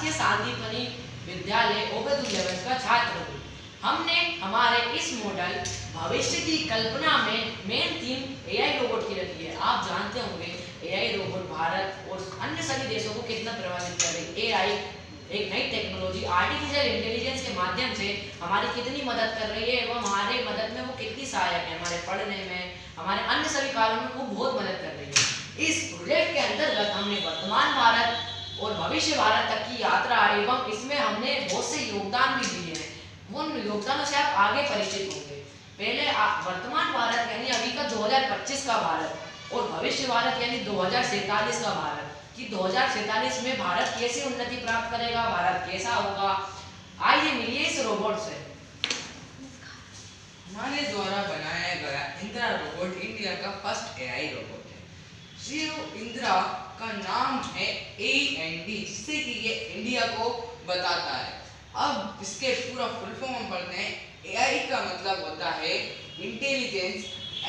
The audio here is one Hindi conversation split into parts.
राजकीय शांतिपनी विद्यालय ओबेदुल लेवल का छात्र हूँ। हमने हमारे इस मॉडल भविष्य की कल्पना में मेन थीम एआई रोबोट की रखी है। आप जानते होंगे एआई रोबोट भारत और अन्य सभी देशों को कितना प्रभावित कर रही है। एआई एक नई टेक्नोलॉजी आर्टिफिशियल इंटेलिजेंस के माध्यम से हमारी कितनी मदद कर रही है एवं हमारे मदद में वो कितनी सहायक है, हमारे पढ़ने में, हमारे अन्य सभी कार्यों में वो बहुत मदद कर रही है। इस प्रोजेक्ट के अंतर्गत हमने वर्तमान भारत और भविष्य भारत तक की यात्रा एवं इसमें हमने बहुत से योगदान भी दिए हैं। उन योगदानों से आप आगे परिचित होंगे। पहले वर्तमान भारत यानी अभी का 2025 का भारत और भविष्य भारत यानी 2047 का भारत कि 2047 में भारत कैसे उन्नति प्राप्त करेगा, भारत कैसा होगा। आइए मिलिए इस रोबोट से। हमारे द्वारा बनाया गया इंदिरा रोबोट इंडिया का फर्स्ट एआई रोबोट है। श्री इंदिरा का नाम है AND, जिससे कि ये इंडिया को बताता है। अब इसके पूरा फुल फॉर्म हम पढ़ते हैं। एआई का मतलब होता है इंटेलिजेंस,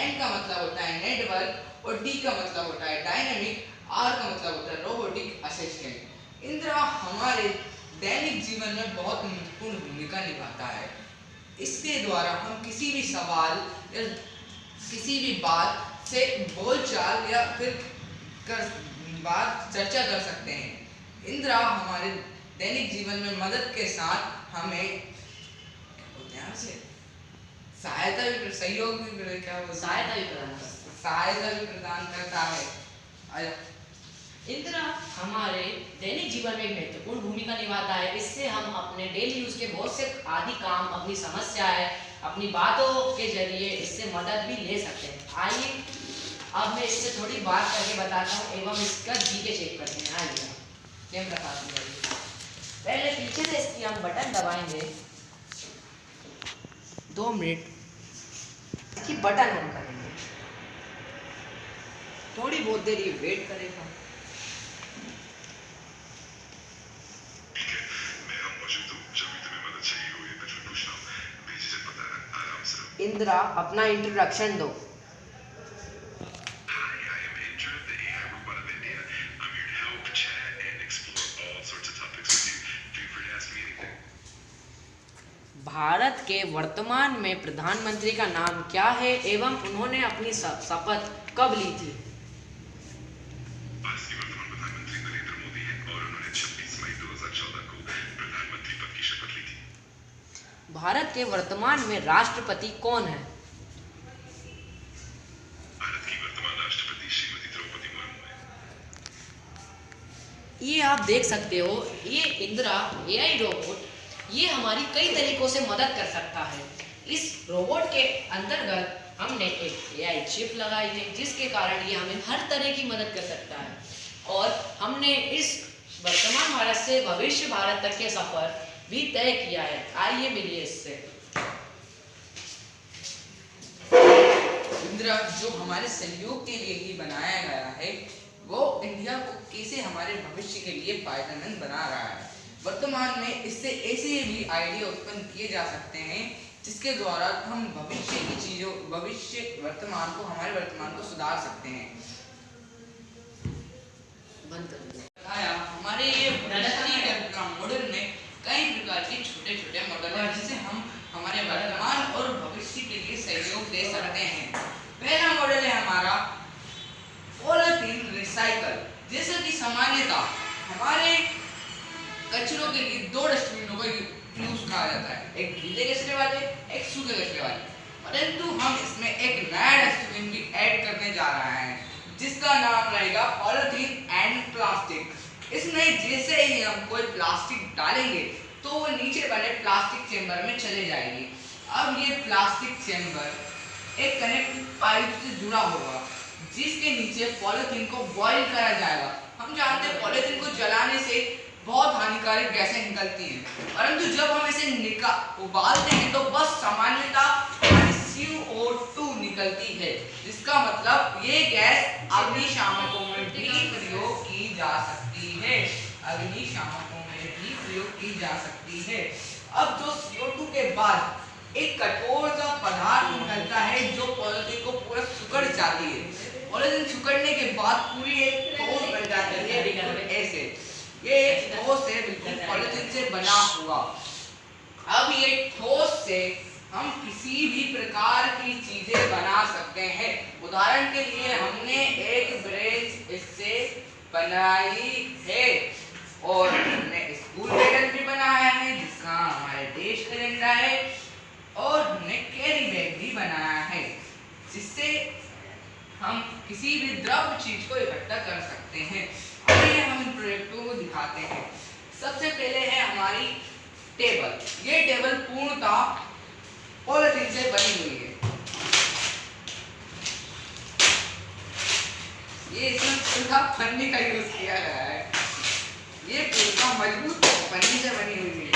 N का मतलब होता है नेटवर्क और D का मतलब होता है डायनेमिक, R का मतलब होता है रोबोटिक असिस्टेंट। इंदिरा हमारे दैनिक जीवन में बहुत महत्वपूर्ण भूमिका निभाता है। इसके द्वारा हम किसी भी सवाल या किसी भी बात से बोलचाल या फिर बात चर्चा कर सकते हैं। इंदिरा हमारे दैनिक जीवन में मदद के साथ हमें सहायता भी, सहयोग भी, सहायता भी प्रदान करता है। इंदिरा हमारे दैनिक जीवन में एक महत्वपूर्ण भूमिका निभाता है। इससे हम अपने डेली यूज के बहुत से आदि काम, अपनी समस्याएं, अपनी बातों के जरिए इससे मदद भी ले सकते हैं। आइए अब मैं इससे थोड़ी बात करके बताता हूँ एवं इसका जीके चेक करते हैं। आइए कैमरा पास में जाइए। पहले पीछे से इसकी हम बटन दबाएंगे, 2 मिनट इसकी बटन ऑन करेंगे, थोड़ी बहुत देर ये वेट करेगा। इंदिरा अपना इंट्रोडक्शन दो। भारत के वर्तमान में प्रधानमंत्री का नाम क्या है एवं उन्होंने अपनी शपथ कब ली थी? भारत के वर्तमान प्रधानमंत्री नरेंद्र मोदी हैं और उन्होंने 26 मई 2014 को प्रधानमंत्री पद की शपथ ली थी। भारत के वर्तमान में राष्ट्रपति कौन है? भारत की वर्तमान राष्ट्रपति श्रीमती द्रौपदी मुर्मू है। ये आप देख सकते हो, ये इंदिरा एआई रोबोट ये हमारी कई तरीकों से मदद कर सकता है। इस रोबोट के अंतर्गत हमने एक एआई चिप लगाई है जिसके कारण ये हमें हर तरह की मदद कर सकता है और हमने इस वर्तमान भारत से भविष्य भारत तक के सफर भी तय किया है। आइए मिलिए इससे। इंदिरा जो हमारे सहयोग के लिए ही बनाया गया है, वो इंडिया को कैसे हमारे भविष्य के लिए फायदेमंद बना रहा है। वर्तमान में इससे ऐसे भी आइडिया उत्पन्न किए जा सकते हैं जिसके द्वारा हम भविष्य की चीजों, हमारे वर्तमान को सुधार सकते हैं। हमारे ये मॉडल में कई प्रकार के छोटे छोटे मॉडल हैं जिसे हम हमारे वर्तमान और भविष्य के लिए सहयोग दे सकते हैं। पहला मॉडल है हमारा पॉलीथीन रिसाइकल। जैसा कि सामान्यतः हमारे कचरों के लिए 2 डस्टबिनों का यूज कहा जाता है, एक गीले कचरे वाले, एक सूखे कचरे वाले। परंतु हम इसमें एक नया डस्टबिन भी ऐड करने जा रहे हैं जिसका नाम रहेगा पॉलीथीन एंड प्लास्टिक। इसमें जैसे ही हम कोई प्लास्टिक डालेंगे तो वो नीचे वाले प्लास्टिक चेंबर में चले जाएगी। अब ये प्लास्टिक चेंबर एक कनेक्टिंग पाइप से जुड़ा होगा जिसके नीचे पॉलीथीन को बॉईल करा जाएगा। हम जानते हैं पॉलीथीन को जलाने से बहुत हानिकारक गैसें निकलती हैं, परंतु जब हम इसे उबालते हैं तो बस सामान्यतः CO2 निकलती है, जिसका मतलब ये गैस अग्निशामकों में भी प्रयोग की जा सकती है। अब जो CO2 के बाद एक कठोर सा पदार्थ निकलता है जो पॉलीथीन को पूरा सुखड़ जाती है। पॉलीथीन सुखड़ने के बाद पूरी एक ठोस बन जाती है, ऐसे ये ठोस है बिल्कुल दिखाऊंगा। अब ये ठोस से हम किसी भी प्रकार की चीजें बना सकते हैं। उदाहरण के लिए हमने एक ब्रेंच इससे बनाई है और हमने स्कूल मेडल भी बनाया है जिसका हमारे देश का झंडा है और हमने कैरी बैग भी बनाया है जिससे हम किसी भी द्रव चीज को इकट्ठा कर सकते हैं। आइए हम इन प्रोजेक्टों को दिखाते हैं। सबसे पहले है हमारी टेबल। ये टेबल पूर्णतः पॉलिथीन से बनी हुई है। ये इसमें पूरा पन्नी का यूज किया गया है। ये पूरा मजबूत पन्नी से बनी हुई है।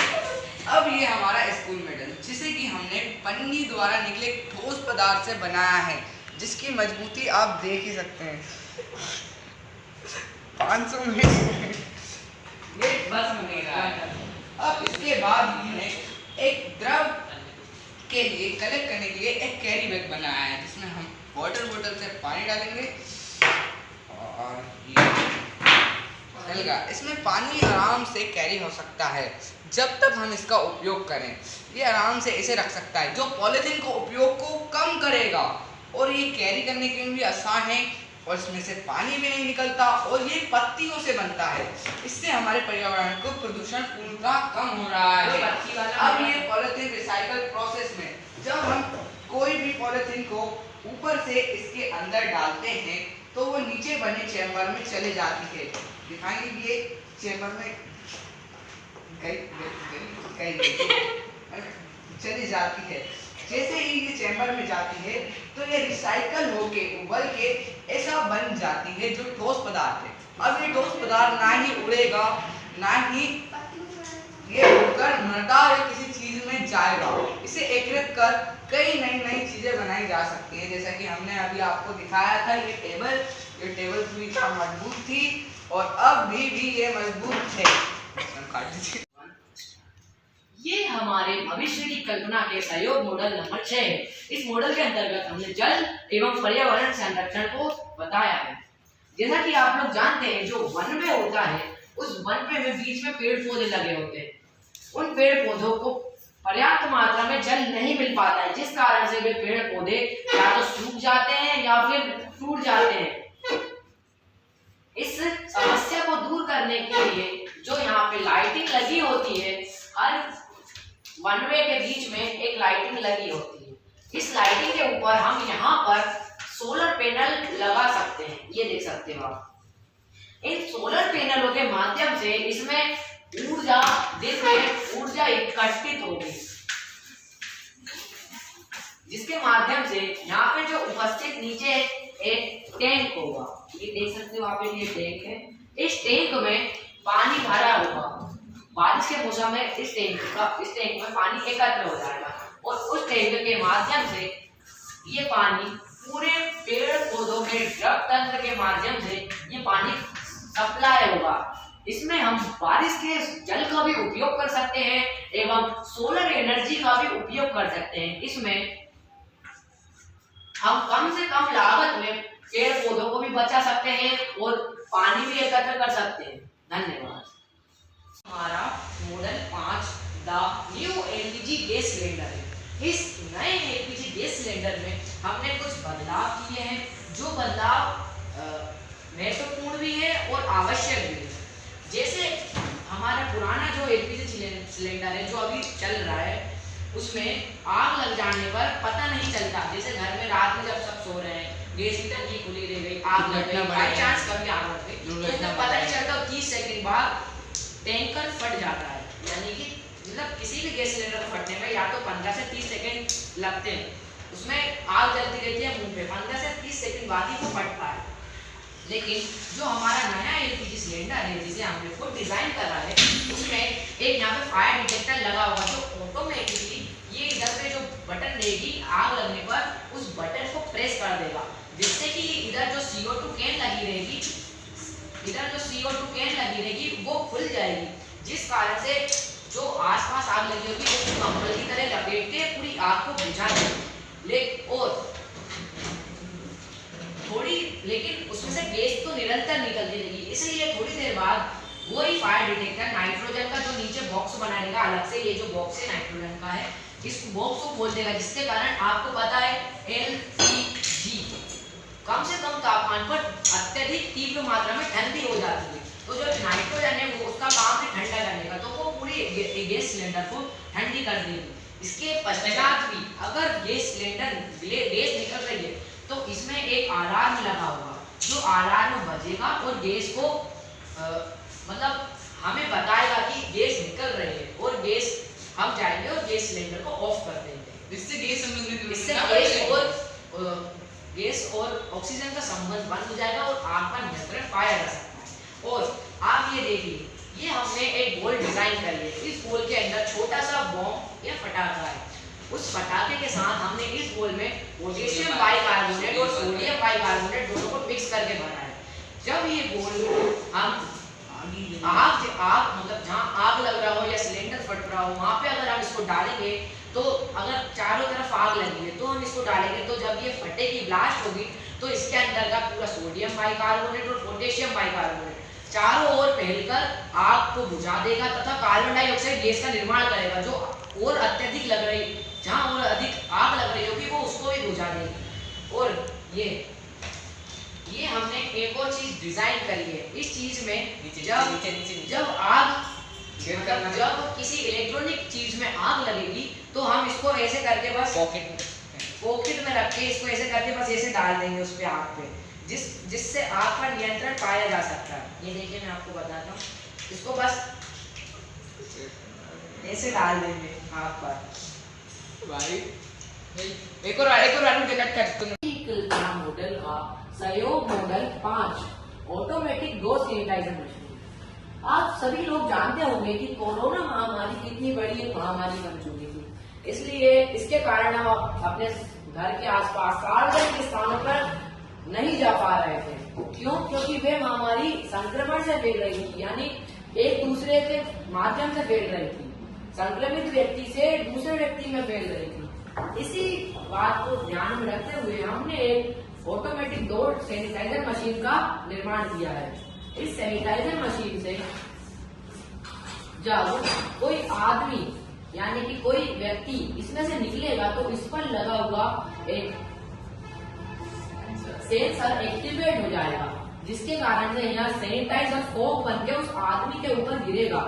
अब ये हमारा स्कूल मेडल जिसे कि हमने पन्नी द्वारा निकले ठोस पदार्थ से बनाया है जिसकी मजबूती आप देख ही सकते हैं। 500 मीटर ये बस बनेगा। अब इसके बाद हमने एक द्रव के लिए कलेक्ट करने के लिए एक कैरी बैग बनाया है जिसमें हम वाटर बोतल से पानी डालेंगे और ये चलेगा। इसमें पानी आराम से कैरी हो सकता है जब तक हम इसका उपयोग करें। ये आराम से इसे रख सकता है जो पॉलिथीन को उपयोग को कम करेगा और ये कैरी करने के लिए भी आसान है और इसमें से पानी भी नहीं निकलता और ये पत्तियों से बनता है। इससे हमारे पर्यावरण को प्रदूषण पूर्णतः कम हो रहा है। अब ये पॉलिथीन रिसाइकल प्रोसेस में जब हम कोई भी पॉलिथीन को ऊपर से इसके अंदर डालते हैं तो वो नीचे बने चैम्बर में चले जाती है। दिखाएंगे कि ये चैम्बर में चली जाती है। जैसे ही ये चैम्बर में जाती है तो ये रिसाइकल होके उबल के ऐसा बन जाती है जो ठोस पदार्थ है। अब ये ठोस पदार्थ ना ही उड़ेगा ना ही ये उड़कर मृदा या किसी चीज में जाएगा। इसे एकीकृत कर कई नई चीजें बनाई जा सकती है। जैसा कि हमने अभी आपको दिखाया था ये टेबल पूरी मजबूत थी और अब भी ये मजबूत है। ये हमारे भविष्य की कल्पना के सहयोग मॉडल नंबर 6 है। इस मॉडल के अंतर्गत हमने जल एवं पर्यावरण संरक्षण को बताया है। जैसा कि आप लोग जानते हैं जो वनवे होता है उस वनवे में बीच में पेड़ पौधे लगे होते हैं। उन पेड़ पौधों को पर्याप्त मात्रा में जल नहीं मिल पाता है जिस कारण से वे पेड़ पौधे या तो सूख जाते हैं या फिर टूट जाते हैं। इस समस्या को दूर करने के लिए जो यहाँ पे लाइटिंग लगी होती है, हर वनवे के बीच में एक लाइटिंग लगी होती है। इस लाइटिंग के ऊपर हम यहाँ पर सोलर पैनल लगा सकते हैं। ये देख सकते हो आप। इन सोलर पैनलों के माध्यम से इसमें दिन में ऊर्जा इकट्ठित होगी जिसके माध्यम से यहाँ पे जो उपस्थित नीचे एक टैंक होगा। ये देख सकते हो आप, ये टैंक है। इस टैंक में पानी भरा होगा। बारिश के मौसम में इस टैंक में पानी एकत्र हो जाएगा और उस टैंक के माध्यम से ये पानी पूरे पेड़ पौधों के द्रव तंत्र के माध्यम से ये पानी सप्लाई होगा। इसमें हम बारिश के जल का भी उपयोग कर सकते हैं एवं सोलर एनर्जी का भी उपयोग कर सकते हैं। इसमें हम कम से कम लागत में पेड़ पौधों को भी बचा सकते हैं और पानी भी एकत्र कर सकते हैं। धन्यवाद। हमारा model 5 the new LPG gas cylinder है। इस नए एलपीजी गैस सिलेंडर में हमने कुछ बदलाव किए हैं जो बदलाव महत्वपूर्ण भी है और आवश्यक भी है। जैसे हमारा पुराना जो एलपीजी सिलेंडर है जो अभी चल रहा है उसमें आग लग जाने पर पता नहीं चलता। जैसे घर में रात में जब सब सो रहे हैं, गैस की टंकी खुली रह गई, आग लग गई, बाई चांस कभी आग लग गई तो पता नहीं चलता। 30 सेकंड बाद टैंकर फट जाता है। यानी कि मतलब किसी भी गैस सिलेंडर को फटने में या तो 15 से 30 सेकंड लगते हैं। उसमें आग जलती रहती है मुंह पे, 15 से 30 सेकंड बाद ही वो फटता है। लेकिन जो हमारा नया एलपीजी सिलेंडर है जिसे हमने खुद डिजाइन करा है उसमें एक यहाँ पे फायर डिटेक्टर लगा होगा जो ऑटोमेटिकली ये इधर पे जो बटन रहेगी आग लगने पर उस बटन को प्रेस कर देगा जिससे कि इधर जो CO2 कैन लगी रहेगी वो खुल जाएगी जिस कारण से जो आसपास आग लगी होगी उसको कंबल की तरह लपेट के पूरी आग को बुझा देगी। और लेकिन उसमें से गैस तो निरंतर निकलती रहेगी, इसलिए थोड़ी देर बाद वही फायर डिटेक्टर नाइट्रोजन का जो नीचे बॉक्स बनाएगा अलग से, ये जो बॉक्स है नाइट्रोजन का है, इस बॉक्स को खोल देगा, जिसके कारण आपको पता है LPG कम से कम तापमान पर अत्यधिक तीव्र मात्रा में ठंडी हो जाती है। तो जो नाइट्रोजन है वो उसका काम है ठंडा करने का, तो वो पूरी गैस सिलेंडर को ठंडी कर देगी। इसके पश्चात भी अगर गैस सिलेंडर गैस निकल रही है तो इसमें एक अलार्म लगा होगा, जो अलार्म बजेगा और गैस को मतलब हमें बताएगा कि गैस निकल रही है, और गैस हम जाएंगे और गैस सिलेंडर को ऑफ कर देंगे। इससे गैस और ऑक्सीजन का संबंध बंद हो जाएगा और आग पर नियंत्रण पाया जा सकता है। और आप ये देखिए, ये हमने एक बॉल डिजाइन कर लिया, इस बॉल के अंदर छोटा सा बॉम्ब या पटाखा है, उस पटाखे के साथ हमने इस बॉल में पोटेशियम बाइकार्बोनेट और सोडियम बाइकार्बोनेट दोनों को मिक्स करके भरा है। जब ये बॉल हम आग मतलब जहाँ आग लग रहा हो या सिलेंडर फट रहा हो वहाँ पे अगर हम इसको डालेंगे, तो अगर चारों तरफ आग लगी है तो हम इसको डालेंगे, तो जब ये फटेगी, ब्लास्ट होगी, तो इसके अंदर का पूरा सोडियम बाइकार्बोनेट और पोटेशियम बाइकार्बोनेट चारों ओर फैलकर आग को बुझा देगा तथा कार्बन डाइऑक्साइड गैस का निर्माण करेगा, जो और अत्यधिक लग रही, जहाँ और अधिक आग लग रही होगी वो उसको भी बुझा देगी। और ये हमने एक और चीज डिजाइन करी है, इस चीज में जब आग जब किसी इलेक्ट्रॉनिक चीज में आग लगेगी तो हम इसको ऐसे करके बस पॉकेट में रख के इसको ऐसे करके बस ऐसे डाल देंगे उस पे आग पे, जिससे आग पर नियंत्रण पाया जा सकता है। ये देखिए मैं आपको बताता हूँ, इसको बस ऐसे डाल देंगे आग पर। भाई एक और कल्पना मॉडल का सहयोग model 5 automatic door sanitiser machine. आप सभी लोग जानते होंगे कि कोरोना महामारी कितनी बड़ी महामारी बन चुकी थी, इसलिए इसके कारण हम अपने घर के आसपास सार्वजनिक स्थानों पर नहीं जा पा रहे थे। क्यों? क्योंकि वे महामारी संक्रमण से फैल रही थी, यानी एक दूसरे के माध्यम से फैल रही थी, संक्रमित व्यक्ति से दूसरे व्यक्ति में फैल रही थी। इसी बात को ध्यान में रखते हुए हमने एक ऑटोमेटिक डोर सैनिटाइजर मशीन का निर्माण किया है। इस सैनिटाइजर मशीन से जब कोई आदमी यानी कि कोई व्यक्ति इसमें से निकलेगा तो इस पर लगा हुआ एक सेंसर एक्टिवेट हो जाएगा, जिसके कारण से यह सैनिटाइजर फोम बनके उस आदमी के ऊपर गिरेगा,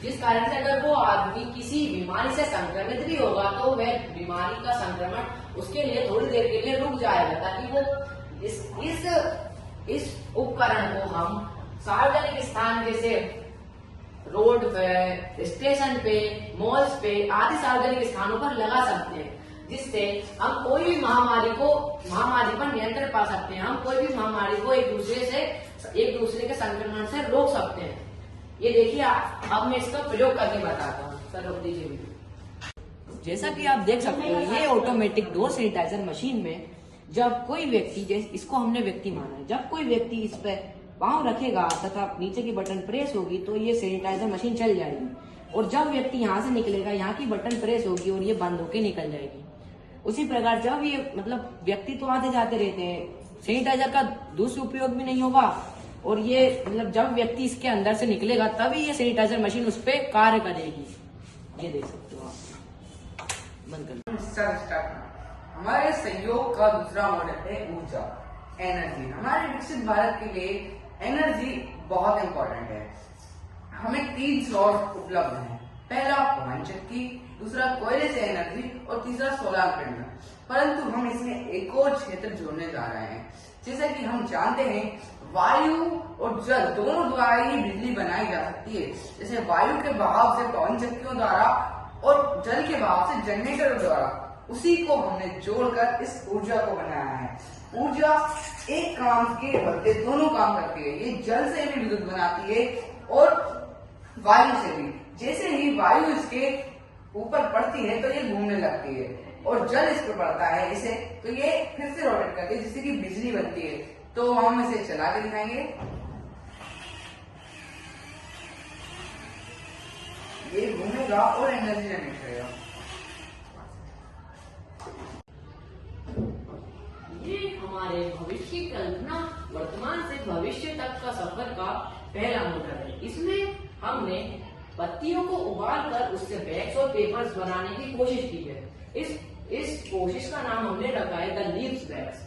जिस कारण से अगर वो आदमी किसी बीमारी से संक्रमित भी होगा तो वह बीमारी का संक्रमण उसके लिए थोड़ी देर के लिए रुक जाएगा, ताकि वो इस उपकरण को हम सार्वजनिक स्थान जैसे रोड पे, स्टेशन पे, मॉल्स पे आदि सार्वजनिक स्थानों पर लगा सकते हैं, जिससे हम कोई भी महामारी पर नियंत्रण पा सकते हैं। हम कोई भी महामारी को एक दूसरे के संक्रमण से रोक सकते हैं। ये देखिए, अब मैं इसका प्रयोग करके बताता हूँ। सर रोक दीजिए वीडियो। जैसा कि आप देख सकते हो, ये ऑटोमेटिक डोर सैनिटाइजर मशीन में जब कोई व्यक्ति, इसको हमने व्यक्ति माना है, जब कोई व्यक्ति इस पर पांव रखेगा तथा नीचे की बटन प्रेस होगी तो ये सैनिटाइजर मशीन चल जाएगी, और जब व्यक्ति यहाँ से निकलेगा यहाँ की बटन प्रेस होगी और ये बंद होके निकल जाएगी। उसी प्रकार जब ये मतलब व्यक्ति तो आते जाते रहते हैं, सैनिटाइजर का दुरुपयोग भी नहीं होगा, और ये मतलब जब व्यक्ति इसके अंदर से निकलेगा तभी ये सैनिटाइजर मशीन उस पर कार्य करेगी। ये देख सकते हो आप। बंद कर। हमारे सहयोग का दूसरा मॉडल है ऊर्जा, एनर्जी। हमारे विकसित भारत के लिए एनर्जी बहुत इंपॉर्टेंट है। हमें 3 स्रोत उपलब्ध हैं। पहला पवन शक्ति, दूसरा कोयले से एनर्जी और तीसरा सोलर पैनल। परंतु हम इसमें एक और क्षेत्र जोड़ने जा रहे हैं। जैसा कि हम जानते हैं, वायु और जल दोनों द्वारा ही बिजली बनाई जा सकती है। जैसे वायु के बहाव से पवन शक्तियों द्वारा और जल के बहाव से जनरेटर द्वारा, उसी को हमने जोड़कर इस ऊर्जा को बनाया है। ऊर्जा एक काम के बदले दोनों काम करती है। ये जल से भी विद्युत बनाती है और वायु से भी। जैसे ही वायु इसके ऊपर पड़ती है तो ये घूमने लगती है, और जल इस पर पड़ता है इसे, तो ये फिर से रोटेट करती है, जिससे कि बिजली बनती है। तो हम इसे चला के दिखाएंगे। ये घूमेगा और एनर्जी जनरेट करेगा। ये हमारे भविष्य की कल्पना वर्तमान से भविष्य तक का सफर का पहला मॉडल है। इसमें हमने पत्तियों को उबाल कर उससे बैग्स और पेपर्स बनाने की कोशिश की है। इस कोशिश का नाम हमने रखा है द लीव्स बैग्स,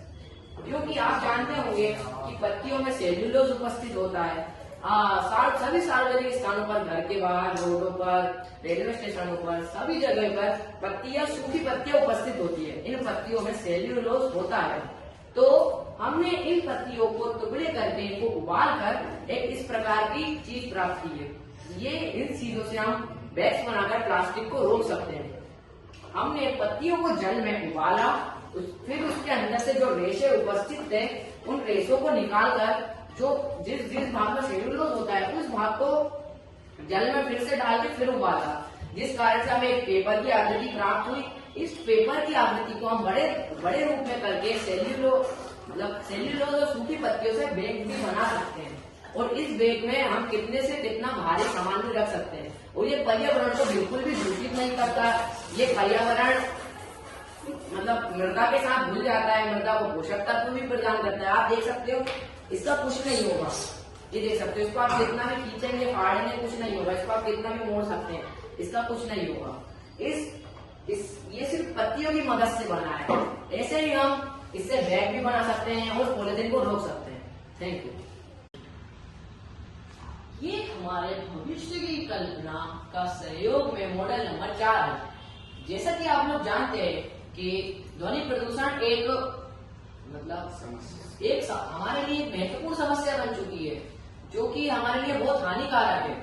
क्योंकि आप जानते होंगे कि पत्तियों में सेल्यूलोज उपस्थित होता है। सभी सार्वजनिक स्थानों पर, घर के बाहर, रोडों पर, रेलवे स्टेशनों पर, सभी जगह पर पत्तियां, सूखी पत्तियां उपस्थित होती है। इन पत्तियों में सेल्यूलोज होता है। तो हमने इन पत्तियों को टुकड़े करके इनको उबाल कर एक इस प्रकार की चीज प्राप्त की है। ये इन चीजों से हम बैग्स बनाकर प्लास्टिक को रोक सकते हैं। हमने पत्तियों को जल में उबाला, फिर उसके अंदर से जो रेशे उपस्थित थे उन रेशों को निकालकर जो जिस भाग में सेल्यूलोज होता है उस भाग को जल में फिर से डाल के फिर उबाला, जिस कारण से हमें एक पेपर की आकृति प्राप्त हुई। इस पेपर की आकृति को हम बड़े रूप में करके सेल्यूलोज और सूखी पत्तियों से बैग भी बना सकते हैं। और इस बैग में हम कितने से कितना भारी सामान भी रख सकते हैं। और ये पर्यावरण को बिल्कुल भी दूषित नहीं करता। ये पर्यावरण मृदा के साथ घुल जाता है, मृदा को पोषक तत्व भी प्रदान करता है। आप देख सकते हो इसका कुछ नहीं होगा, ये देख सकते हो, इसको आप कितना भी खींचेंगे, फाड़ेंगे, कुछ नहीं होगा। इसको आप कितना भी मोड़ सकते हैं, इसका कुछ नहीं होगा। ये सिर्फ पत्तियों की मदद से बना है। ऐसे ही हम इससे बैग भी बना सकते हैं और पॉलीथिन को रोक सकते हैं। Thank you. ये हमारे भविष्य की कल्पना का सहयोग में मॉडल नंबर 4 है। जैसा कि आप लोग जानते हैं कि ध्वनि प्रदूषण एक हमारे लिए महत्वपूर्ण समस्या बन चुकी है, जो कि हमारे लिए बहुत हानिकारक है।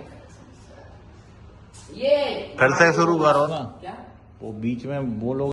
ये फिर से शुरू करो ना, क्या वो बीच में बोलो।